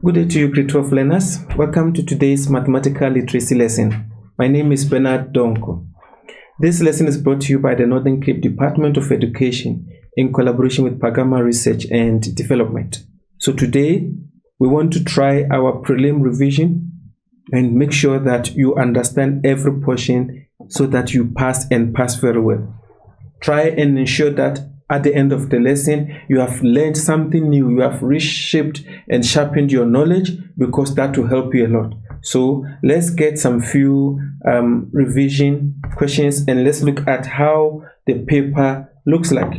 Good day to you, Grade 12 learners. Welcome to today's mathematical literacy lesson. My name is Bernard Donko. This lesson is brought to you by the Northern Cape Department of Education in collaboration with Pagama Research and Development. So today, we want to try our prelim revision and make sure that you understand every portion so that you pass and pass very well. Try and ensure that at the end of the lesson, you have learned something new, you have reshaped and sharpened your knowledge, because that will help you a lot. So let's get some few revision questions and let's look at how the paper looks like.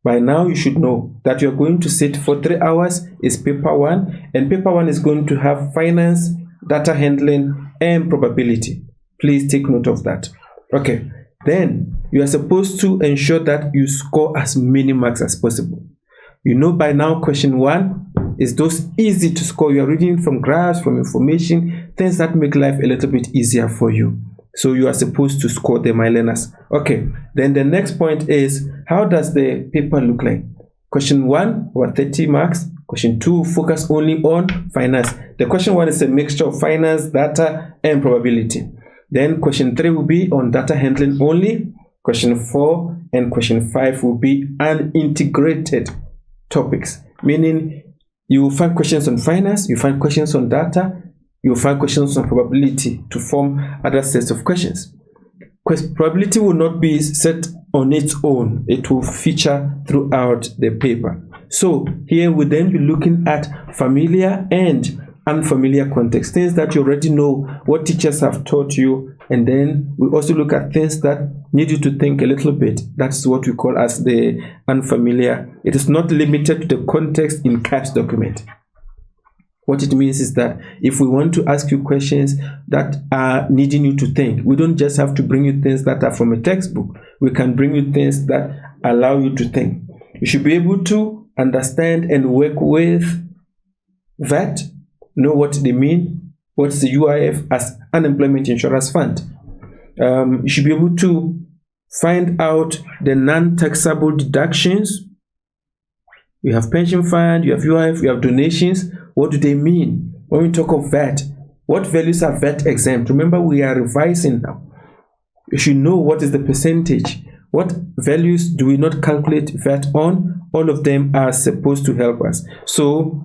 By now, you should know that you're going to sit for 3 hours is paper 1, and paper 1 is going to have finance, data handling, and probability. Please take note of that. Okay. Then you are supposed to ensure that you score as many marks as possible. You know by now question 1 is those easy to score. You are reading from graphs, from information, things that make life a little bit easier for you. So you are supposed to score them, my learners. Okay, then the next point is, how does the paper look like? Question 1, about 30 marks. Question 2, focus only on finance. The question 1 is a mixture of finance, data, and probability. Then question 3 will be on data handling only. Question 4 and question 5 will be unintegrated topics, meaning you will find questions on finance, you find questions on data, you will find questions on probability to form other sets of questions. Probability will not be set on its own, it will feature throughout the paper. So here we'll then be looking at familiar and unfamiliar context, things that you already know, what teachers have taught you, and then we also look at things that need you to think a little bit. That's what we call as the unfamiliar. It is not limited to the context in CAPS document. What it means is that if we want to ask you questions that are needing you to think, we don't just have to bring you things that are from a textbook. We can bring you things that allow you to think. You should be able to understand and work with VAT, know what they mean, what's the UIF as unemployment insurance fund. You should be able to find out the non-taxable deductions. You have pension fund, you have UIF, you have donations. What do they mean? When we talk of VAT, what values are VAT exempt? Remember, we are revising now. You should know what is the percentage. What values do we not calculate VAT on? All of them are supposed to help us. So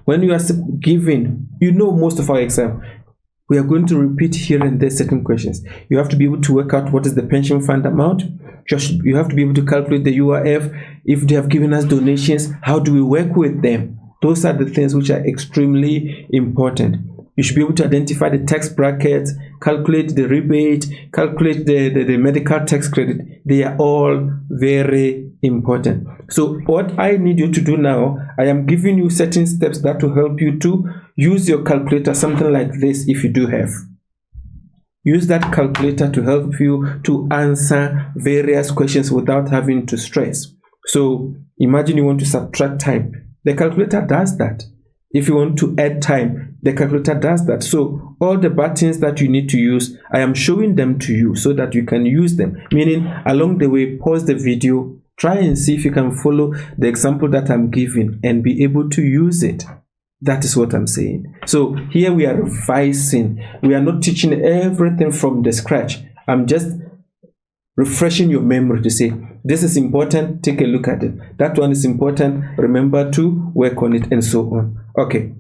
when you are given, you know most of our exam, we are going to repeat here and there certain questions. You have to be able to work out what is the pension fund amount. You have to be able to calculate the UIF. If they have given us donations, how do we work with them? Those are the things which are extremely important. You should be able to identify the tax brackets, calculate the rebate, calculate the medical tax credit. They are all very important. So what I need you to do now, I am giving you certain steps that will help you to use your calculator, something like this if you do have. Use that calculator to help you to answer various questions without having to stress. So imagine you want to subtract time. The calculator does that. If you want to add time, the calculator does that. So all the buttons that you need to use, I am showing them to you so that you can use them. Meaning, along the way, pause the video, try and see if you can follow the example that I'm giving and be able to use it. That is what I'm saying. So here we are revising. We are not teaching everything from the scratch. I'm just refreshing your memory to say, this is important, take a look at it. That one is important, remember to work on it, and so on. Okay.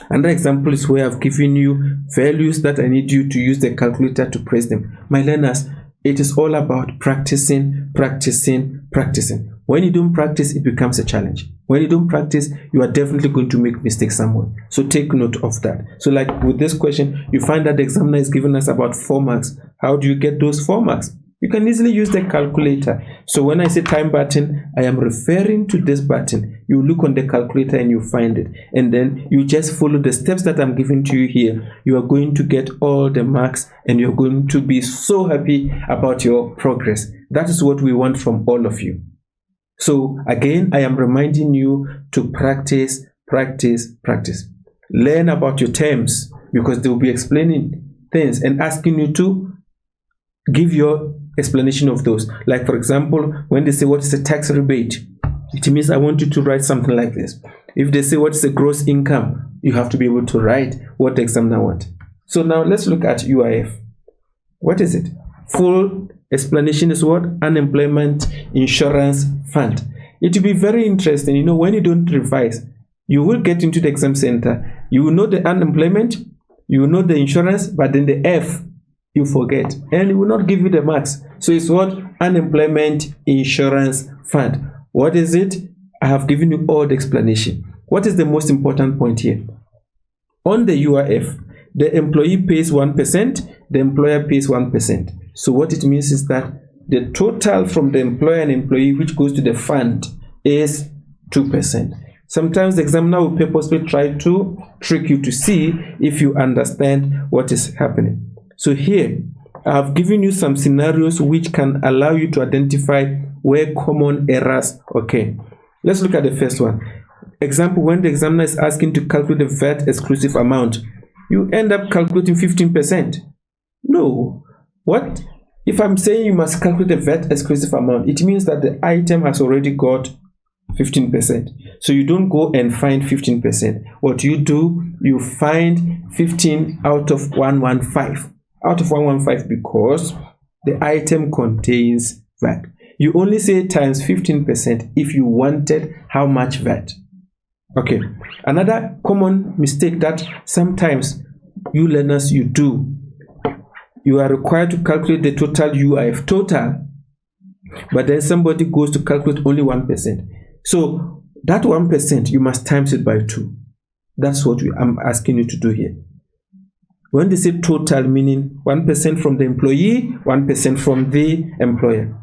Another example is where I've given you values that I need you to use the calculator to press them. My learners, it is all about practicing, practicing, practicing. When you don't practice, it becomes a challenge. When you don't practice, you are definitely going to make mistakes somewhere. So take note of that. So like with this question, you find that the examiner is giving us about 4 marks. How do you get those 4 marks? You can easily use the calculator. So when I say time button, I am referring to this button. You look on the calculator and you find it. And then you just follow the steps that I'm giving to you here. You are going to get all the marks and you're going to be so happy about your progress. That is what we want from all of you. So again, I am reminding you to practice, practice, practice. Learn about your terms because they will be explaining things and asking you to give your explanation of those. Like for example, when they say what is a tax rebate, it means I want you to write something like this. If they say what is a gross income, you have to be able to write what the examiner wants. So now let's look at UIF. What is it? Full explanation is what? Unemployment Insurance Fund. It will be very interesting. When you don't revise, you will get into the exam center. You will know the unemployment, you will know the insurance, but then the F, you forget. And it will not give you the marks. So it's what? Unemployment Insurance Fund. What is it? I have given you all the explanation. What is the most important point here? On the UIF, the employee pays 1%, the employer pays 1%. So what it means is that the total from the employer and employee which goes to the fund is 2%. Sometimes the examiner will purposely try to trick you to see if you understand what is happening. So here, I have given you some scenarios which can allow you to identify where common errors occur. Let's look at the first one. Example, when the examiner is asking to calculate the VAT exclusive amount, you end up calculating 15%. No. What? If I'm saying you must calculate the VAT exclusive amount, it means that the item has already got 15%. So you don't go and find 15%. What you do, you find 15 out of 115. Out of 115 because the item contains VAT. You only say times 15% if you wanted how much VAT. Okay. Another common mistake that sometimes you learners you do, you are required to calculate the total UIF total, but then somebody goes to calculate only 1%. So that 1% you must times it by 2. That's what I'm asking you to do here. When they say total, meaning 1% from the employee, 1% from the employer.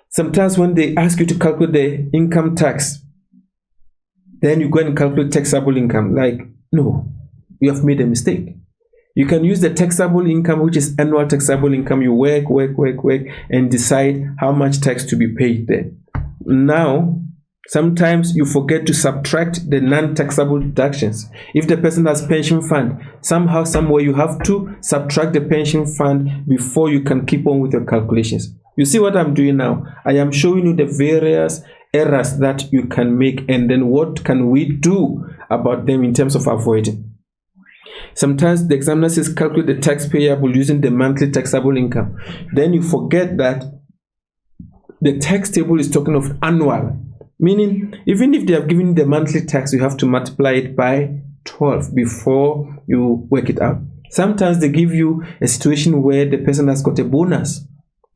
Sometimes when they ask you to calculate the income tax, then you go and calculate taxable income. Like, no, you have made a mistake. You can use the taxable income, which is annual taxable income. You work, and decide how much tax to be paid there. Now, sometimes you forget to subtract the non-taxable deductions. If the person has pension fund, somehow, somewhere you have to subtract the pension fund before you can keep on with your calculations. You see what I'm doing now? I am showing you the various errors that you can make, and then what can we do about them in terms of avoiding. Sometimes the examiner says calculate the tax payable using the monthly taxable income. Then you forget that the tax table is talking of annual, meaning even if they have given the monthly tax, you have to multiply it by 12 before you work it out. Sometimes they give you a situation where the person has got a bonus.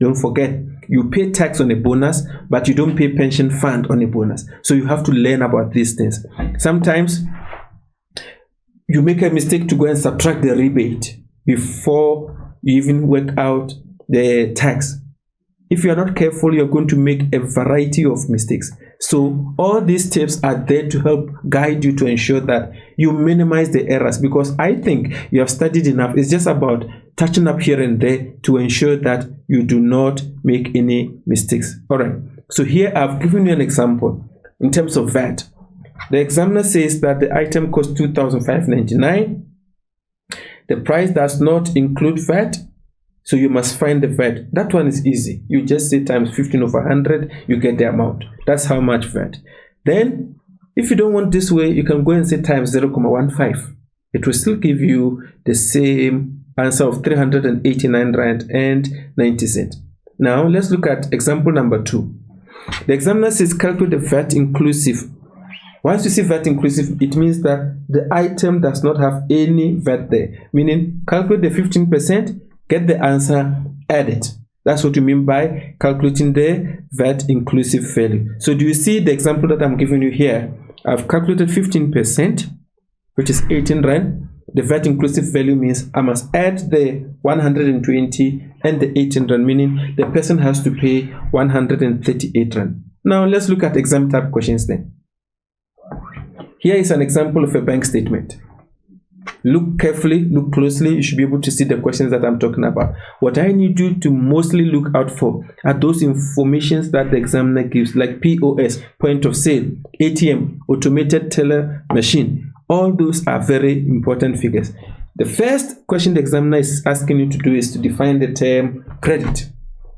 Don't forget, you pay tax on a bonus, but you don't pay pension fund on a bonus. So you have to learn about these things. Sometimes you make a mistake to go and subtract the rebate before you even work out the tax. If you are not careful, you're going to make a variety of mistakes. So all these tips are there to help guide you to ensure that you minimize the errors, because I think you have studied enough. It's just about touching up here and there to ensure that you do not make any mistakes. All right. So here I've given you an example in terms of VAT. The examiner says that the item costs $2,599. The price does not include VAT, so you must find the VAT. That one is easy. You just say times 15 over 100, you get the amount. That's how much VAT. Then, if you don't want this way, you can go and say times 0.15. It will still give you the same answer of 389 Rand and 90 cents. Now, let's look at example number 2. The examiner says calculate the VAT inclusive. Once you see VAT inclusive, it means that the item does not have any VAT there. Meaning, calculate the 15%, get the answer, add it. That's what you mean by calculating the VAT inclusive value. So do you see the example that I'm giving you here? I've calculated 15%, which is 18 Rand. The VAT inclusive value means I must add the 120 and the 18 Rand, meaning the person has to pay 138 Rand. Now let's look at exam type questions then. Here is an example of a bank statement. Look carefully, look closely. You should be able to see the questions that I'm talking about. What I need you to mostly look out for are those informations that the examiner gives, like POS, point of sale, ATM, automated teller machine. All those are very important figures. The first question the examiner is asking you to do is to define the term credit.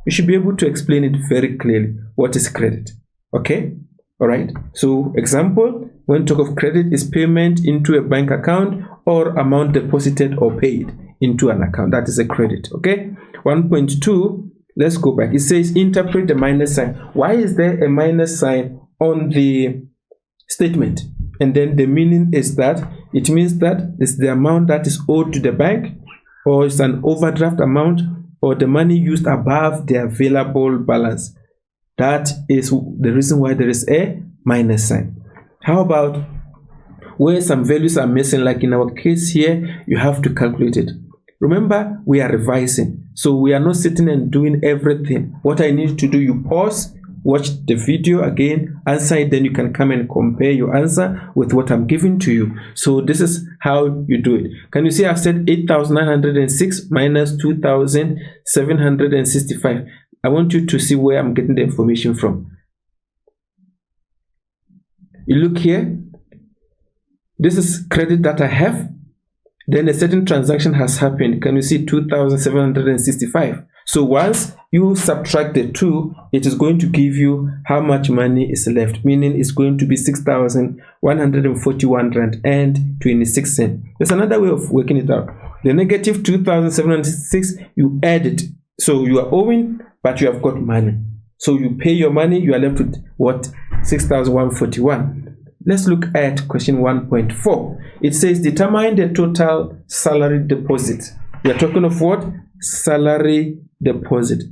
You should be able to explain it very clearly. What is credit? Okay? All right. So example, when talk of credit is payment into a bank account or amount deposited or paid into an account. That is a credit. Okay. 1.2. Let's go back. It says interpret the minus sign. Why is there a minus sign on the statement? And then the meaning is that it means that it's the amount that is owed to the bank, or it's an overdraft amount, or the money used above the available balance. That is the reason why there is a minus sign. How about where some values are missing? Like in our case here, you have to calculate it. Remember, we are revising, so we are not sitting and doing everything. What I need to do, you pause, watch the video again, answer it, then you can come and compare your answer with what I'm giving to you. So this is how you do it. Can you see I've said 8,906 minus 2,765. I want you to see where I'm getting the information from. You look here, this is credit that I have, then a certain transaction has happened. Can you see 2,765? So once you subtract the 2, it is going to give you how much money is left, meaning it's going to be 6,141 rand and 26 cents. There's another way of working it out. The negative 2,766, you add it. So you are owing, but you have got money. So you pay your money, you are left with what? 6,141. Let's look at question 1.4. It says determine the total salary deposit. We are talking of what? Salary deposit.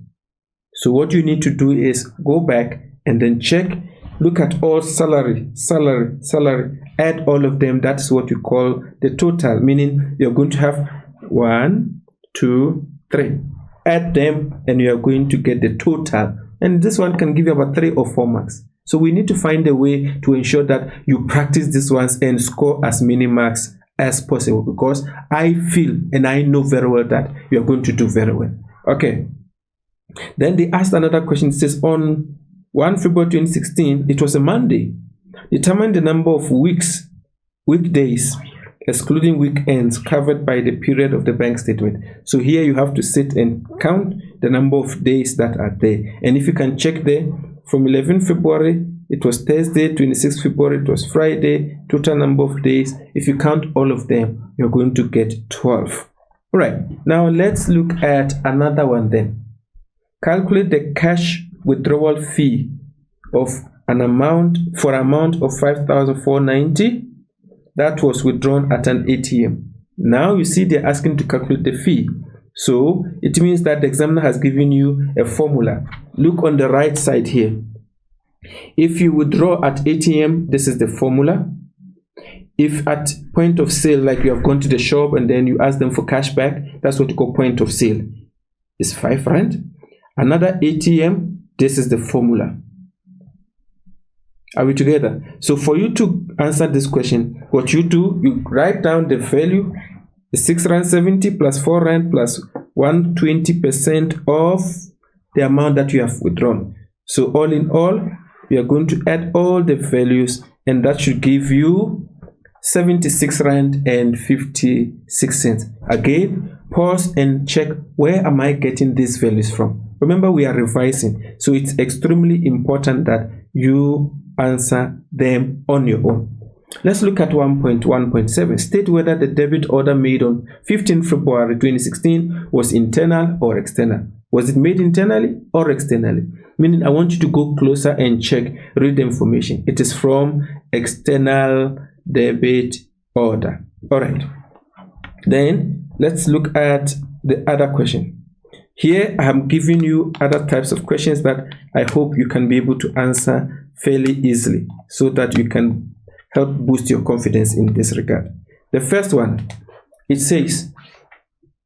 So what you need to do is go back and then check, look at all salary, add all of them. That's what you call the total, meaning you're going to have 1, 2, 3. Add them and you are going to get the total. And this one can give you about 3 or 4 marks. So we need to find a way to ensure that you practice these ones and score as many marks as possible, because I feel and I know very well that you are going to do very well. Okay. Then they asked another question. It says on 1 February 2016, it was a Monday. Determine the number of weekdays, excluding weekends, covered by the period of the bank statement. So here you have to sit and count the number of days that are there. And if you can check there, from 11 February, it was Thursday, 26 February, it was Friday, total number of days. If you count all of them, you're going to get 12. All right, now let's look at another one then. Calculate the cash withdrawal fee of an amount of 5,490 that was withdrawn at an ATM. Now you see they're asking to calculate the fee. So it means that the examiner has given you a formula. Look on the right side here. If you withdraw at ATM, this is the formula. If at point of sale, like you have gone to the shop and then you ask them for cash back, that's what you call point of sale. It's 5 rand. Another ATM, this is the formula. Are we together? So for you to answer this question, what you do, you write down the value, the 6.70 rand plus 4 rand plus 120% of the amount that you have withdrawn. So all in all, we are going to add all the values, and that should give you 76 rand and 56 cents. Again, pause and check, where am I getting these values from? Remember, we are revising, so it's extremely important that you answer them on your own. Let's look at 1.1.7. State whether the debit order made on 15 February 2016 was internal or external. Was it made internally or externally? Meaning, I want you to go closer and check, read the information. It is from external debit order. All right. Then let's look at the other question. Here I am giving you other types of questions that I hope you can be able to answer fairly easily, so that you can help boost your confidence in this regard. The first one, it says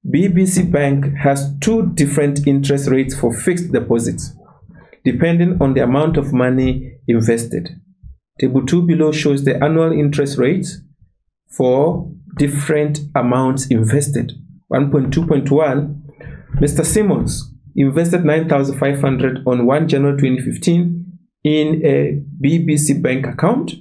BBC Bank has 2 different interest rates for fixed deposits depending on the amount of money invested. Table 2 below shows the annual interest rates for different amounts invested. 1.2.1, Mr. Simmons invested 9,500 on 1 January 2015 in a BBC Bank account.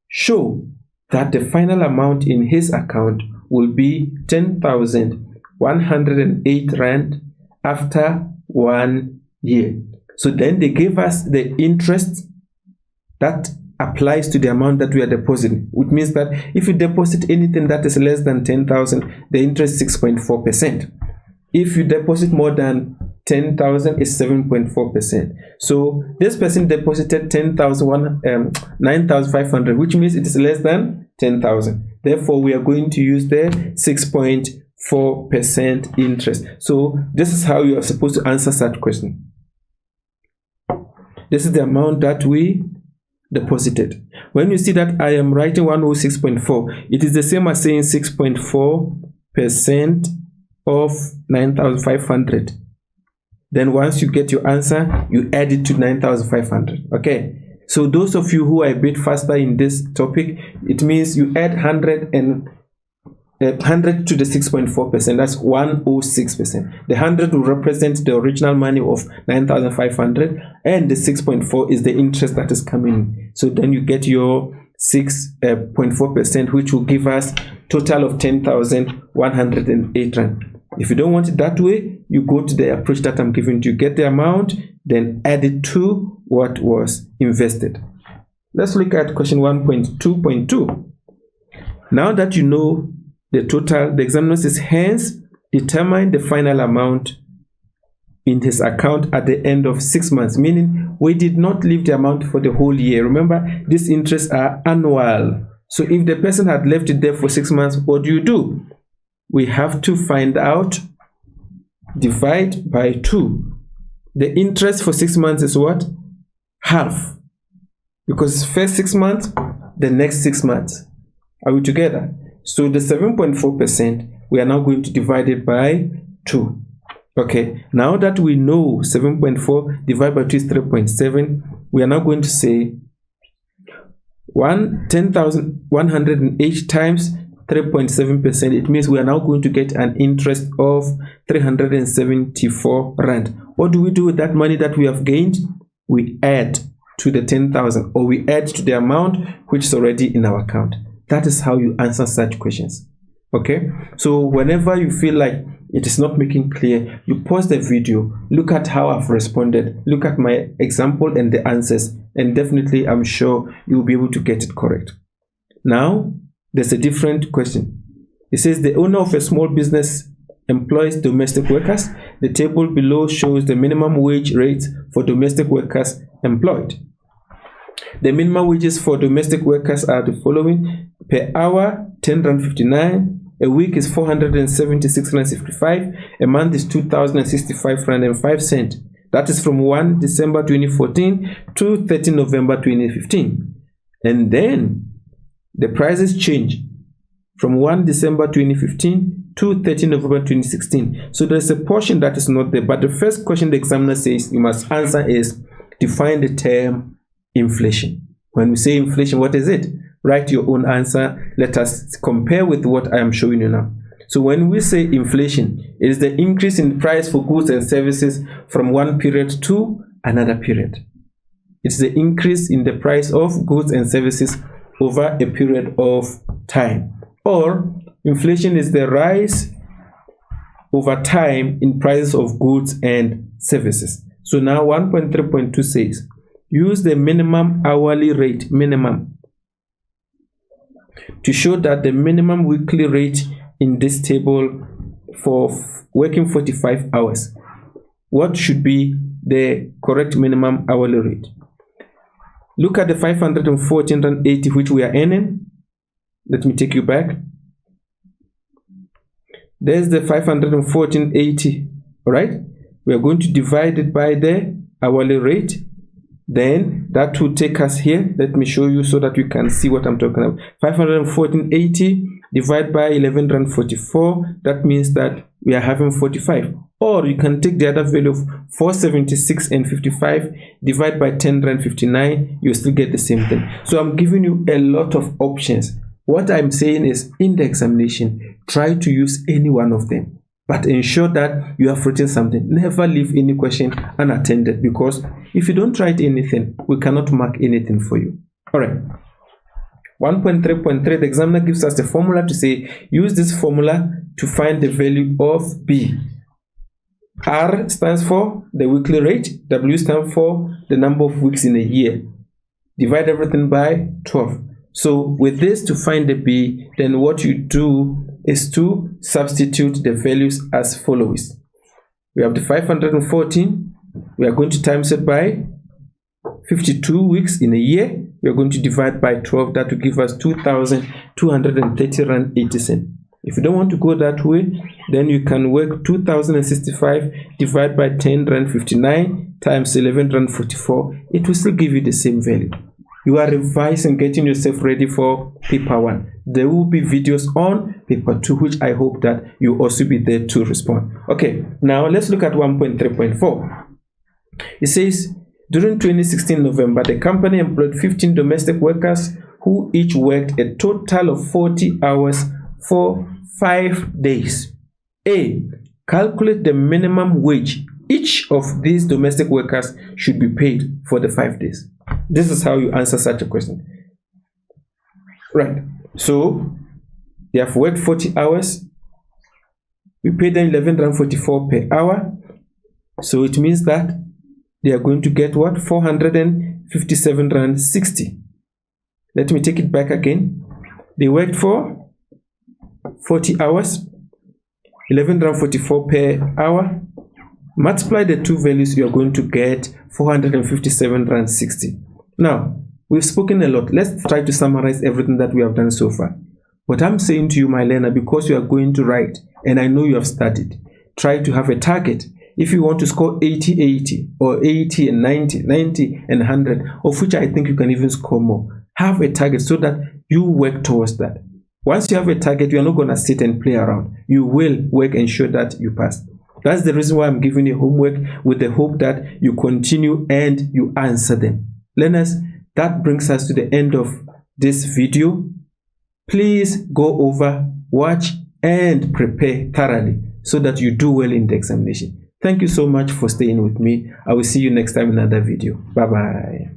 Show that the final amount in his account will be 10,108 rand after 1 year. So then they gave us the interest That applies to the amount that we are depositing, which means that if you deposit anything that is less than 10,000, the interest is 6.4%. If you deposit more than 10,000, is 7.4%. So this person deposited 9,500, which means it is less than 10,000. Therefore, we are going to use the 6.4% interest. So this is how you are supposed to answer that question. This is the amount that we deposited. When you see that I am writing 106.4, it is the same as saying 6.4% of 9,500. Then once you get your answer, you add it to 9,500. Okay, so those of you who are a bit faster in this topic, it means you add 100 to the 6.4%. That's 106%. The 100 will represent the original money of 9,500, and the 6.4 is the interest that is coming in. So then you get your 6.4%, which will give us total of 10,108 rand. If you don't want it that way, you go to the approach that I'm giving you. Get the amount, then add it to what was invested. Let's look at question 1.2.2. Now that you know the total, the examiner says, hence determine the final amount in his account at the end of 6 months, meaning we did not leave the amount for the whole year. Remember, these interests are annual. So if the person had left it there for 6 months, what do? We have to find out, divide by 2. The interest for 6 months is what? Half. Because first 6 months, the next 6 months. Are we together? So the 7.4%, we are now going to divide it by 2. Okay, now that we know 7.4 divided by 2 is 3.7, we are now going to say 10,108 times 3.7%. It means we are now going to get an interest of 374 rand. What do we do with that money that we have gained? We add to the 10,000, or we add to the amount which is already in our account. That is how you answer such questions. Okay, so whenever you feel like it is not making clear, you pause the video, look at how I've responded, look at my example and the answers, and definitely I'm sure you'll be able to get it correct. Now there's a different question. It says the owner of a small business employs domestic workers. The table below shows the minimum wage rates for domestic workers employed. The minimum wages for domestic workers are the following: per hour 10.59, a week is 476.55, a month is 2,065.05. That is from 1 December 2014 to 13 November 2015. And then the prices change from 1 December 2015 to 13 November 2016. So there's a portion that is not there. But the first question the examiner says you must answer is define the term inflation. When we say inflation, what is it? Write your own answer. Let us compare with what I am showing you now. So when we say inflation, it is the increase in price for goods and services from one period to another period. It's the increase in the price of goods and services over a period of time. Or inflation is the rise over time in prices of goods and services. So now 1.3.2 says, use the minimum hourly rate, minimum, to show that the minimum weekly rate in this table for working 45 hours. What should be the correct minimum hourly rate? Look at the 514.80 which we are earning. Let me take you back. There's the 514.80. All right, we are going to divide it by the hourly rate. Then that will take us here. Let me show you so that you can see what I'm talking about. 514.80 divided by 11.44. That means that we are having 45. Or you can take the other value of 476.55 divided by 10.59. You still get the same thing. So I'm giving you a lot of options. What I'm saying is, in the examination, try to use any one of them, but ensure that you have written something. Never leave any question unattended, because if you don't write anything, we cannot mark anything for you. All right. 1.3.3, the examiner gives us the formula to say, use this formula to find the value of B. R stands for the weekly rate. W stands for the number of weeks in a year. divide everything by 12. So with this, to find the B, then what you do is to substitute the values as follows. We have the 514. We are going to times it by 52 weeks in a year. We are going to divide by 12. That will give us 2,230 rand 80 cents. If you don't want to go that way, then you can work 2,065 divided by 10 rand 59 times 11 rand 44. It will still give you the same value. You are revising, getting yourself ready for paper 1. There will be videos on paper 2, which I hope that you also be there to respond. Okay, now let's look at 1.3.4. It says, during 2016 November, the company employed 15 domestic workers who each worked a total of 40 hours for 5 days. A. Calculate the minimum wage each of these domestic workers should be paid for the 5 days. This is how you answer such a question. Right. So they have worked 40 hours. We pay them 11.44 per hour. So it means that they are going to get what? 457 rand 60. Let me take it back again. They worked for 40 hours, 11.44 per hour. Multiply the two values, you are going to get 457 rand 60. Now, we've spoken a lot. Let's try to summarize everything that we have done so far. What I'm saying to you, my learner, because you are going to write, and I know you have studied, try to have a target. If you want to score 80-80 or 80 and 90, 90 and 100, of which I think you can even score more, have a target so that you work towards that. Once you have a target, you are not going to sit and play around. You will work and ensure that you pass. That's the reason why I'm giving you homework, with the hope that you continue and you answer them. Learners, that brings us to the end of this video. Please go over, watch, and prepare thoroughly so that you do well in the examination. Thank you so much for staying with me. I will see you next time in another video. Bye-bye.